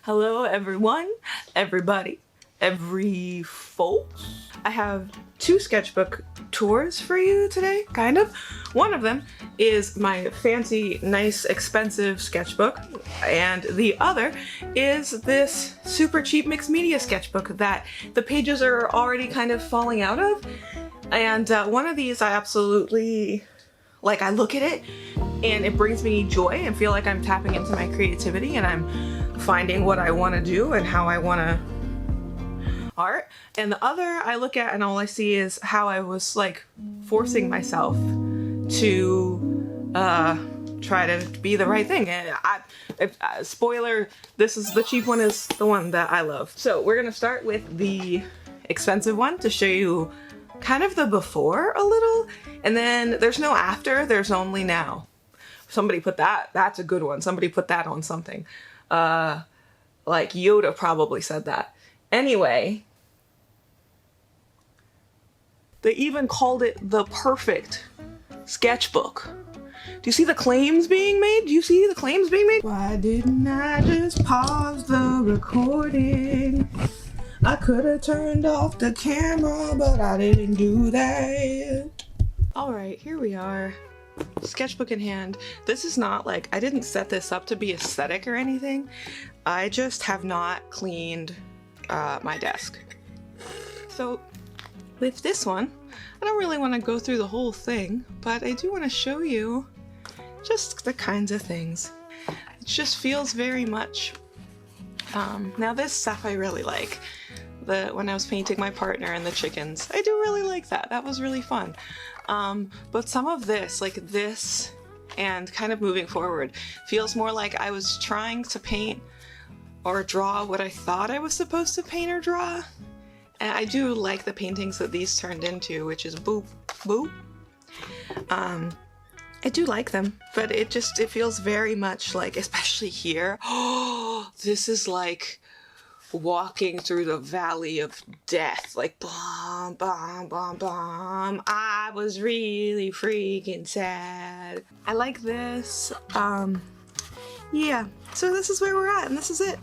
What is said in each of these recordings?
Hello everyone, everybody, every folks. I have two sketchbook tours for you today, kind of. One of them is my fancy, nice, expensive sketchbook, and the other is this super cheap mixed media sketchbook that the pages are already kind of falling out of. And one of these I absolutely, I look at it and it brings me joy and feel like I'm tapping into my creativity and I'm finding what I want to do and how I want to art. And the other I look at and all I see is how I was forcing myself to try to be the right thing. And spoiler, this is the cheap one is the one that I love. So we're gonna start with the expensive one to show you kind of the before a little, and then there's no after, there's only now. Somebody put that's a good one. Somebody put that on something. Yoda probably said that. Anyway, they even called it the perfect sketchbook. Do you see the claims being made? Do you see the claims being made? Why didn't I just pause the recording? I could have turned off the camera, but I didn't do that. All right, here we are. Sketchbook in hand. This is not I didn't set this up to be aesthetic or anything. I just have not cleaned my desk. So with this one, I don't really want to go through the whole thing, but I do want to show you just the kinds of things. It just feels very much, now this stuff I really like. When I was painting my partner and the chickens, I do really like that. That was really fun. But some of this, this and kind of moving forward, feels more like I was trying to paint or draw what I thought I was supposed to paint or draw. And I do like the paintings that these turned into, which is boop, boop. I do like them, but it feels very much especially here. Oh, this is walking through the valley of death, bom, bom, bom, bom. I was really freaking sad. I like this. Yeah, so this is where we're at, and this is it.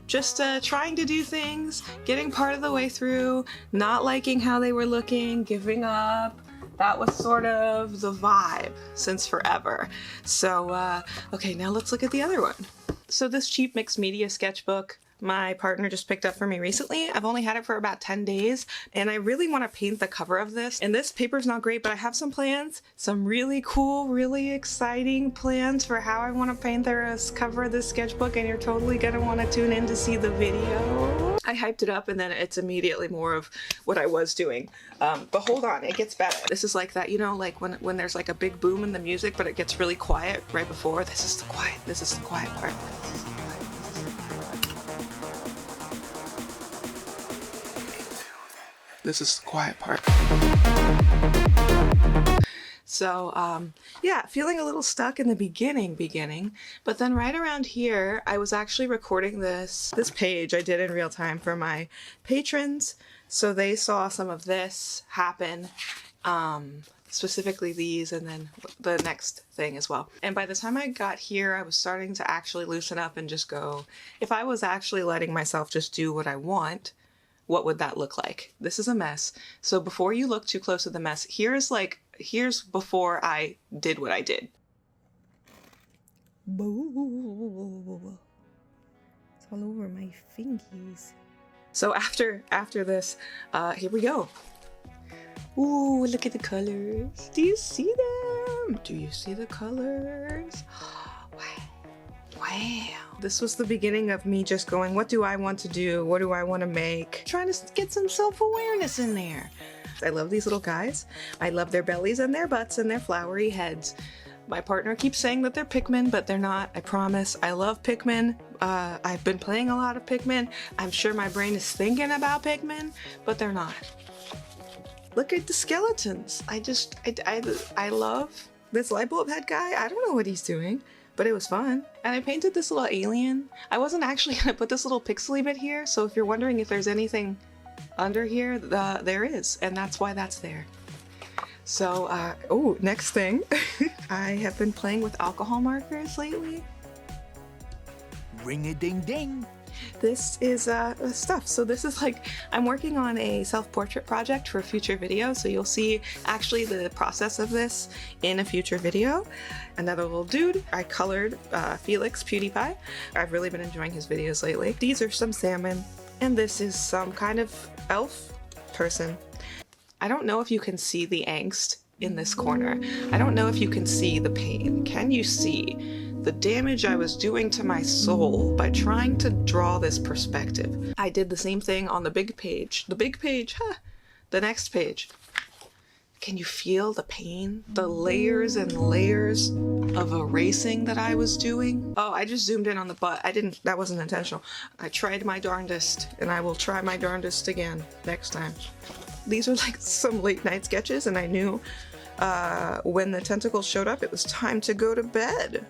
Just trying to do things, getting part of the way through, not liking how they were looking, giving up. That was sort of the vibe since forever. So, okay, now let's look at the other one. So this cheap mixed media sketchbook, my partner just picked up for me recently. I've only had it for about 10 days, and I really want to paint the cover of this. And this paper's not great, but I have some plans, some really cool, really exciting plans for how I want to paint the cover of this sketchbook, and you're totally gonna want to tune in to see the video. I hyped it up, and then it's immediately more of what I was doing. But hold on, it gets better. This is like that, when there's a big boom in the music, but it gets really quiet right before. This is the quiet part. This is the quiet part. So, yeah, feeling a little stuck in the beginning, but then right around here, I was actually recording this page I did in real time for my patrons, so they saw some of this happen, specifically these, and then the next thing as well. And by the time I got here, I was starting to actually loosen up and just go, if I was actually letting myself just do what I want, what would that look like? This is a mess. So before you look too close to the mess, here's before I did what I did. Boo. It's all over my fingies. So after this, here we go. Ooh, look at the colors. Do you see them? Do you see the colors? Wow. This was the beginning of me just going, what do I want to do? What do I want to make? Trying to get some self-awareness in there. I love these little guys. I love their bellies and their butts and their flowery heads. My partner keeps saying that they're Pikmin, but they're not, I promise. I love Pikmin. I've been playing a lot of Pikmin. I'm sure my brain is thinking about Pikmin, but they're not. Look at the skeletons. I love this light bulb head guy. I don't know what he's doing, but it was fun. And I painted this little alien. I wasn't actually gonna put this little pixely bit here, so if you're wondering if there's anything under here, there is, and that's why that's there. So, oh, next thing. I have been playing with alcohol markers lately. Ring-a-ding-ding. this is stuff. So this is like, I'm working on a self-portrait project for a future video, so you'll see actually the process of this in a future video. Another little dude, I colored Felix PewDiePie. I've really been enjoying his videos lately. These are some salmon, and this is some kind of elf person. I don't know if you can see the angst in this corner. I don't know if you can see the pain. Can you see the damage I was doing to my soul by trying to draw this perspective? I did the same thing on the big page. The big page, huh? The next page. Can you feel the pain? The layers and layers of erasing that I was doing? Oh, I just zoomed in on the butt. That wasn't intentional. I tried my darndest, and I will try my darndest again next time. These are like some late night sketches, and I knew when the tentacles showed up, it was time to go to bed.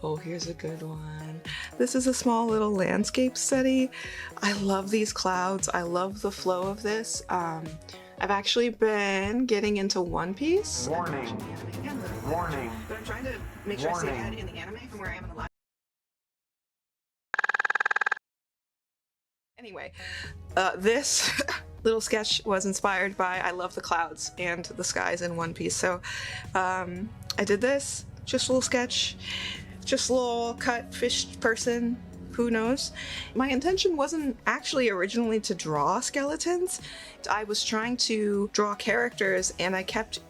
Oh, here's a good one. This is a small little landscape study. I love these clouds. I love the flow of this. I've actually been getting into One Piece. Warning. Warning. But I'm trying to make sure I stay ahead in the anime from where I am in the live. Anyway, this little sketch was inspired by I love the clouds and the skies in One Piece. So I did this, just a little sketch, just a little cut fish person, who knows. My intention wasn't actually originally to draw skeletons. I was trying to draw characters, and I kept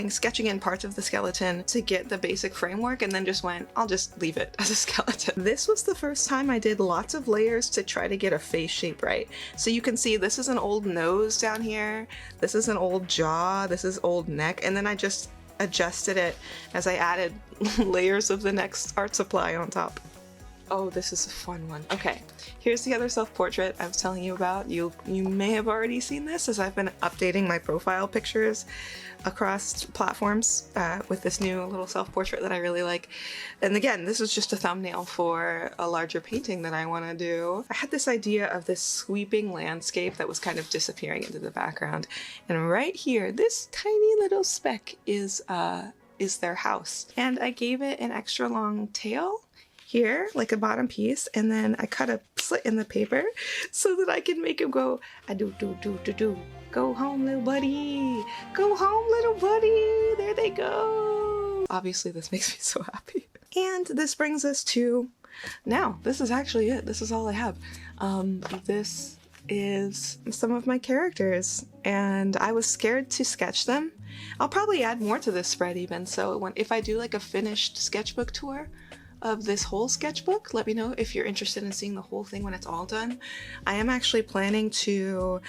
sketching in parts of the skeleton to get the basic framework, and then just went, I'll just leave it as a skeleton. This was the first time I did lots of layers to try to get a face shape right. So you can see this is an old nose down here, this is an old jaw, this is old neck, and then I just adjusted it as I added layers of the next art supply on top. Oh, this is a fun one. Okay, here's the other self-portrait I was telling you about. You may have already seen this, as I've been updating my profile pictures across platforms with this new little self-portrait that I really like. And again, this is just a thumbnail for a larger painting that I want to do. I had this idea of this sweeping landscape that was kind of disappearing into the background. And right here, this tiny little speck is their house. And I gave it an extra long tail here, like a bottom piece, and then I cut a slit in the paper so that I can make him go, I do, go home, little buddy, go home, little buddy, there they go. Obviously, this makes me so happy. And this brings us to now. This is actually it. This is all I have. This is some of my characters, and I was scared to sketch them. I'll probably add more to this spread even, so if I do like a finished sketchbook tour of this whole sketchbook, let me know if you're interested in seeing the whole thing when it's all done. I am actually planning to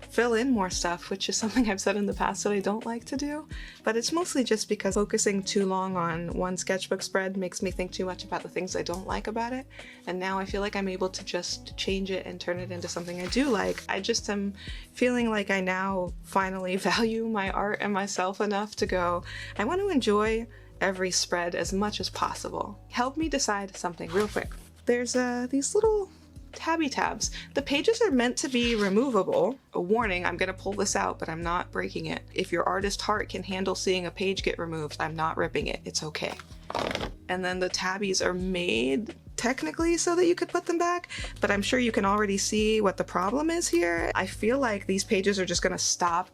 fill in more stuff, which is something I've said in the past that I don't like to do, but it's mostly just because focusing too long on one sketchbook spread makes me think too much about the things I don't like about it, and now I feel like I'm able to just change it and turn it into something I do like. I just am feeling like I now finally value my art and myself enough to go, I want to enjoy every spread as much as possible. Help me decide something real quick. There's these little tabby tabs. The pages are meant to be removable. A warning, I'm gonna pull this out, but I'm not breaking it. If your artist heart can handle seeing a page get removed, I'm not ripping it. It's okay. And then the tabbies are made technically so that you could put them back, but I'm sure you can already see what the problem is here. I feel like these pages are just gonna stop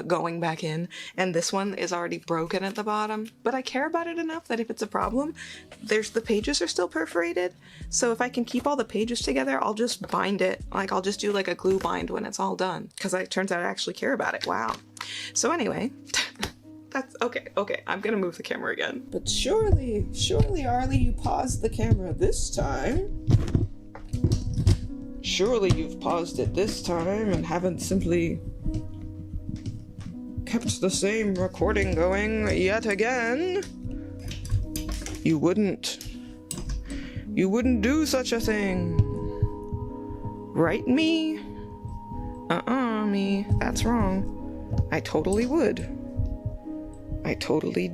going back in, and this one is already broken at the bottom, but I care about it enough that if it's a problem, the pages are still perforated, so if I can keep all the pages together, I'll just bind it. Like, I'll just do like a glue bind when it's all done, because it turns out I actually care about it. Wow. So anyway, that's okay, I'm gonna move the camera again. But surely, Arlie, you paused the camera this time. Surely you've paused it this time and haven't simply kept the same recording going yet again. You wouldn't do such a thing. Right, me? Me. That's wrong. I totally would. I totally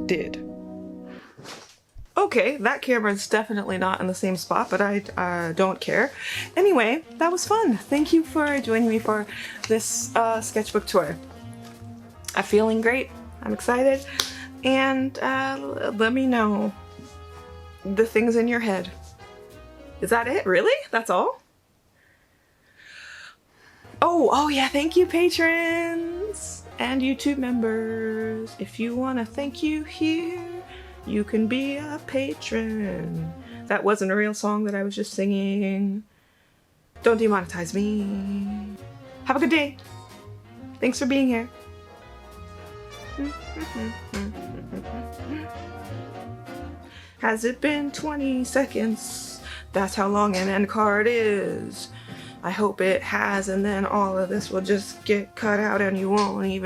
did. Okay, that camera's definitely not in the same spot, but I don't care. Anyway, that was fun. Thank you for joining me for this sketchbook tour. I'm feeling great. I'm excited. And let me know the things in your head. Is that it? Really? That's all? Oh yeah, thank you patrons and YouTube members. If you want to thank you here, you can be a patron. That wasn't a real song that I was just singing. Don't demonetize me. Have a good day. Thanks for being here. Has it been 20 seconds? That's how long an end card is. I hope it has, and then all of this will just get cut out and you won't even